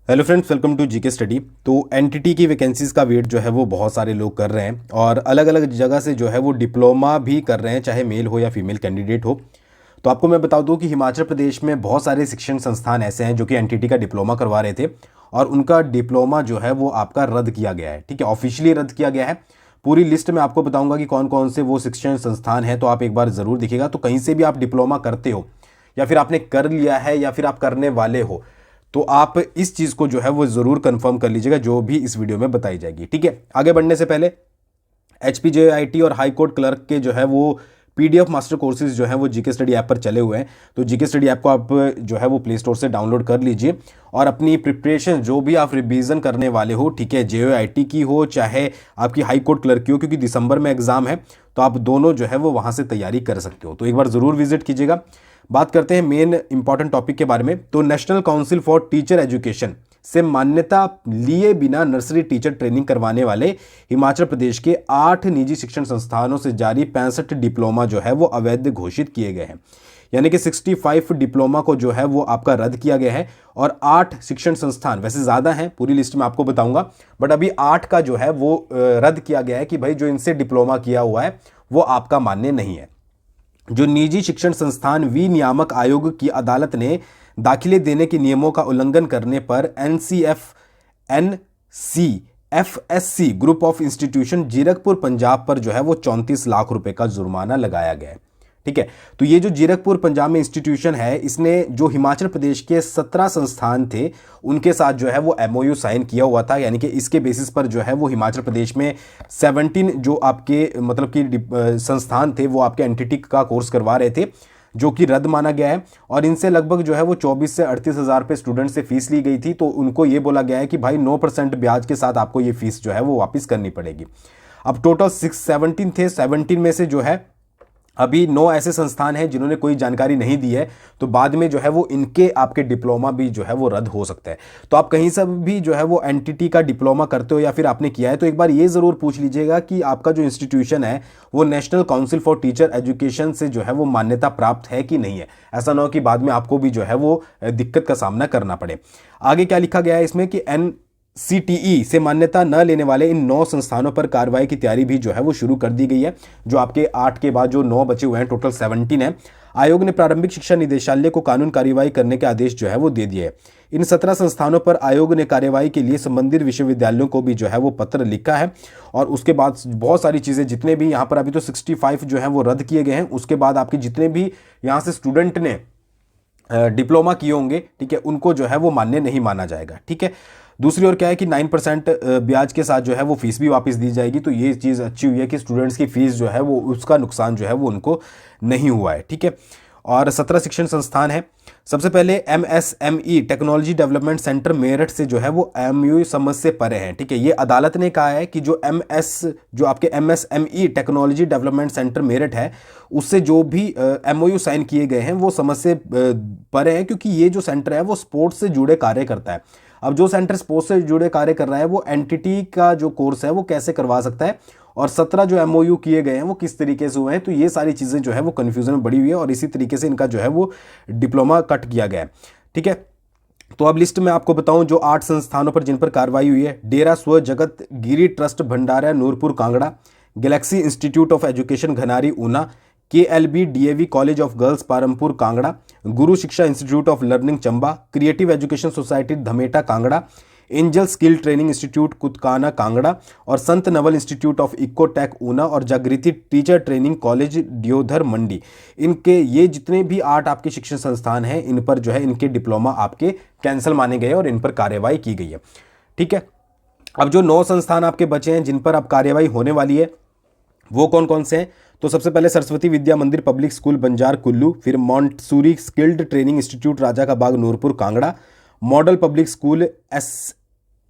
Hello friends, welcome to GK study. तो NTT की vacancies का वेट जो है वो बहुत सारे लोग कर रहे हैं और अलग अलग जगह से जो है वो डिप्लोमा भी कर रहे हैं, चाहे मेल हो या फीमेल कैंडिडेट हो। तो आपको मैं बता दूं कि हिमाचल प्रदेश में बहुत सारे शिक्षण संस्थान ऐसे हैं जो कि एनटीटी का डिप्लोमा करवा रहे थे और उनका डिप्लोमा जो है वो आपका रद्द किया गया है। ठीक है, ऑफिशियली रद्द किया गया है। पूरी लिस्ट में आपको बताऊंगा कि कौन कौन से वो शिक्षण संस्थान हैं, तो आप एक बार ज़रूर देखिएगा। तो कहीं से भी आप डिप्लोमा करते हो या फिर आपने कर लिया है या फिर आप करने वाले हो, तो आप इस चीज़ को जो है वो ज़रूर कंफर्म कर लीजिएगा जो भी इस वीडियो में बताई जाएगी। ठीक है, आगे बढ़ने से पहले HPJIT और हाई कोर्ट क्लर्क के जो है वो PDF मास्टर कोर्सेज जो है वो जीके स्टडी ऐप पर चले हुए हैं। तो जीके स्टडी ऐप को आप जो है वो प्ले स्टोर से डाउनलोड कर लीजिए और अपनी प्रिपरेशन जो भी आप रिवीजन करने वाले हो, ठीक है, JOIT की हो चाहे आपकी हाई कोर्ट क्लर्क की हो, क्योंकि दिसंबर में एग्जाम है, तो आप दोनों जो है वो वहाँ से तैयारी कर सकते हो। तो एक बार ज़रूर विजिट कीजिएगा। बात करते हैं मेन इंपॉर्टेंट टॉपिक के बारे में। तो national council for teacher education से मान्यता लिए बिना नर्सरी टीचर ट्रेनिंग करवाने वाले हिमाचल प्रदेश के 8 निजी शिक्षण संस्थानों से जारी 65 डिप्लोमा जो है वो अवैध घोषित किए गए हैं। यानी कि 65 डिप्लोमा को जो है वो आपका रद्द किया गया है और 8 शिक्षण संस्थान, वैसे ज़्यादा हैं, पूरी लिस्ट में आपको बताऊंगा, बट अभी 8 का जो है वो रद्द किया गया है कि भाई जो इनसे डिप्लोमा किया हुआ है वो आपका मान्य नहीं है। जो निजी शिक्षण संस्थान विनियामक आयोग की अदालत ने दाखिले देने के नियमों का उल्लंघन करने पर NCFSC group of institution Zirakpur Punjab पर जो है वो 34 लाख रुपए का जुर्माना लगाया गया है। ठीक है, तो ये जो जीरकपुर पंजाब में इंस्टीट्यूशन है, इसने जो हिमाचल प्रदेश के 17 संस्थान थे उनके साथ जो है वो MOU साइन किया हुआ था। यानी कि इसके बेसिस पर जो है वो हिमाचल प्रदेश में 17 जो आपके मतलब कि संस्थान थे वो आपके एनटीटी का कोर्स करवा रहे थे, जो कि रद्द माना गया है। और इनसे लगभग जो है वो 24 से 38 हज़ार रुपये स्टूडेंट से फीस ली गई थी। तो उनको ये बोला गया है कि भाई 9% ब्याज के साथ आपको ये फीस जो है वो वापस करनी पड़ेगी। अब टोटल 17 थे, 17 में से जो है अभी 9 ऐसे संस्थान हैं जिन्होंने कोई जानकारी नहीं दी है, तो बाद में जो है वो इनके आपके डिप्लोमा भी जो है वो रद्द हो सकता है। तो आप कहीं से भी जो है वो एनटीटी का डिप्लोमा करते हो या फिर आपने किया है, तो एक बार ये ज़रूर पूछ लीजिएगा कि आपका जो इंस्टीट्यूशन है वो national council for teacher education से जो है वो मान्यता प्राप्त है कि नहीं है। ऐसा ना हो कि बाद में आपको भी जो है वो दिक्कत का सामना करना पड़े। आगे क्या लिखा गया है इसमें कि NCTE से मान्यता न लेने वाले इन 9 संस्थानों पर कार्रवाई की तैयारी भी जो है वो शुरू कर दी गई है। जो आपके 8 के बाद जो 9 बचे हुए हैं, टोटल 17 है। आयोग ने प्रारंभिक शिक्षा निदेशालय को कानून कार्रवाई करने के आदेश जो है वो दे दिए हैं। इन 17 संस्थानों पर आयोग ने कार्रवाई के लिए संबंधित विश्वविद्यालयों को भी जो है वो पत्र लिखा है और उसके बाद बहुत सारी चीज़ें, जितने भी यहाँ पर अभी तो 65 जो है वो रद्द किए गए हैं, उसके बाद आपके जितने भी यहाँ से स्टूडेंट ने डिप्लोमा किए होंगे, ठीक है, उनको जो है वो मान्य नहीं माना जाएगा। ठीक है, दूसरी ओर क्या है कि 9% ब्याज के साथ जो है वो फीस भी वापस दी जाएगी। तो ये चीज़ अच्छी हुई है कि स्टूडेंट्स की फीस जो है वो उसका नुकसान जो है वो उनको नहीं हुआ है। ठीक है, और 17 शिक्षण संस्थान है। सबसे पहले MSME technology development centre Meerut से जो है वो MOU समझ से परे हैं। ठीक है, ये अदालत ने कहा है कि जो आपके MSME technology development centre Meerut है, उससे जो भी MOU साइन किए गए हैं वो समझ से परे हैं, क्योंकि ये जो सेंटर है वो स्पोर्ट्स से जुड़े कार्य करता है। अब जो सेंटर स्पोर्ट्स से जुड़े कार्य कर रहा है वो एनटीटी का जो कोर्स है वो कैसे करवा सकता है, और 17 जो MOU किए गए हैं वो किस तरीके से हुए हैं। तो ये सारी चीज़ें जो है वो कन्फ्यूजन में बड़ी हुई है और इसी तरीके से इनका जो है वो डिप्लोमा कट किया गया है। ठीक है, तो अब लिस्ट में आपको बताऊं जो 8 संस्थानों पर जिन पर कार्रवाई हुई है। डेरा स्व Jagat Giri Trust Bhandara Nurpur Kangra, Galaxy Institute of Education Ghanari Una, KLB DAV College of Girls Parampur Kangra, Guru Shiksha Institute of Learning Chamba, Creative Education Society Dhameta Kangra, Angel Skill Training Institute Kutkana Kangra और Sant Naval Institute of Ecotech Una और Jagriti Teacher Training College Deodhar Mandi. इनके ये जितने भी 8 आपके शिक्षण संस्थान हैं, इन पर जो है इनके डिप्लोमा आपके कैंसिल माने गए और इन पर कार्रवाई की गई है। ठीक है, अब जो 9 संस्थान आपके बचे हैं जिन पर अब कार्रवाई होने वाली है वो कौन कौन से हैं। तो सबसे पहले सरस्वती विद्या मंदिर पब्लिक स्कूल बंजार कुल्लू, फिर Montessori Skilled Training Institute Raja Ka Bagh Nurpur Kangra, Model Public School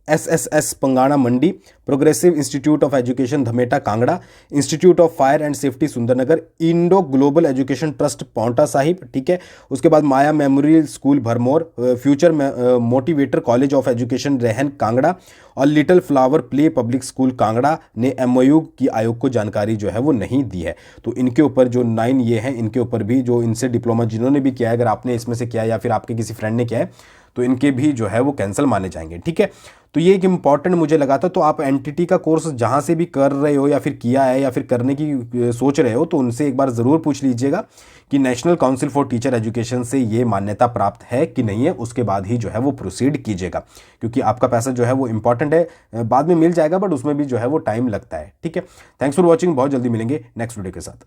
SSS Pangana Mandi, Progressive Institute of Education Dhameta Kangra, Institute of Fire and Safety Sundernagar, Indo Global Education Trust Paonta Sahib. ठीक है, उसके बाद Maya Memorial School Bharmour, Future Motivator College of Education Rehan Kangra और Little Flower Play Public School Kangra ने MOU की आयोग को जानकारी जो है वो नहीं दी है। तो इनके ऊपर जो 9 ये हैं, इनके ऊपर भी जो इनसे डिप्लोमा जिन्होंने भी किया है, अगर आपने इसमें से किया है या फिर आपके किसी फ्रेंड ने किया है, तो इनके भी जो है वो कैंसिल माने जाएंगे। ठीक है, तो ये एक इंपॉर्टेंट मुझे लगा था। तो आप एनटीटी का कोर्स जहाँ से भी कर रहे हो या फिर किया है या फिर करने की सोच रहे हो, तो उनसे एक बार ज़रूर पूछ लीजिएगा कि national council for teacher education से ये मान्यता प्राप्त है कि नहीं है, उसके बाद ही जो है वो प्रोसीड कीजिएगा, क्योंकि आपका पैसा जो है वो इंपॉर्टेंट है, बाद में मिल जाएगा बट उसमें भी जो है वो टाइम लगता है। ठीक है, थैंक्स फॉर वॉचिंग, बहुत जल्दी मिलेंगे नेक्स्ट वीडियो के साथ।